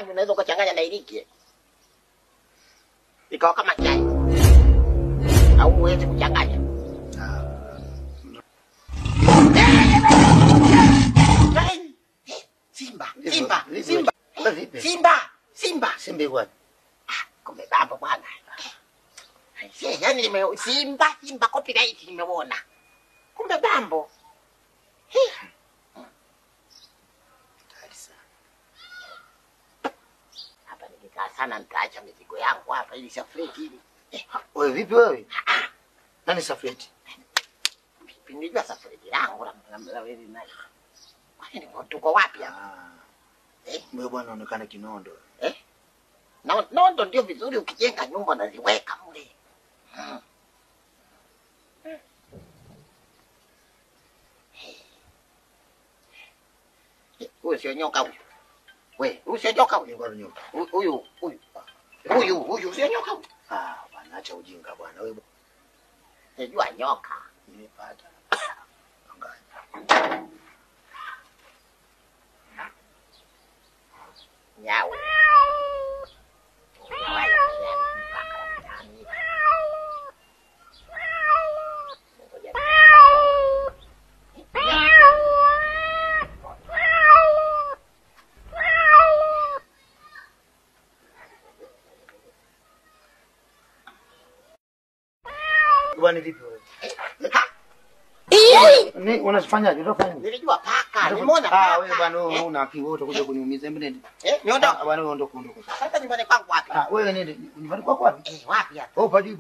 rangi unaweza kuchanganya na iliki. Ikawa kama chai. Au uweze kuchanganya. Simba. Simba bwana. Kumbe baba bwana. Yaani Simba copyright nimeona. Kumbe bambo. Hapa nikikaa sana nitaacha mizigo yangu hapa ili safreti hili. Wewe vipi wewe? Nani safreti? Nijua safreti yangu na wewe nani? Kwani tuko wapi hapa? Wewe bwana unaonekana kinondo. Nondo ndio vizuri ukijenga nyumba na ziweka mle. Huyu sio nyoka huyu. Wewe, huyu sio nyoka huyu. Ngoro nyoka. Huyu sio nyoka huyu. Bwana acha ujinga bwana wewe. Sijua nyoka. Nimepata. Angalia. Nyau. Bwana vipi wewe? Ni unafanyaje? Unafanya nini? Nilijua paka, nimeona paka. Wewe bwana una akili wote kuja kuniumiza. Hebu nenda. Niondoka. Bwana wewe ondoka. Sasa nyumbani kwangu wapi? Wewe nenda. Nyumbani kwako wapi? Wapi hapa? Pajui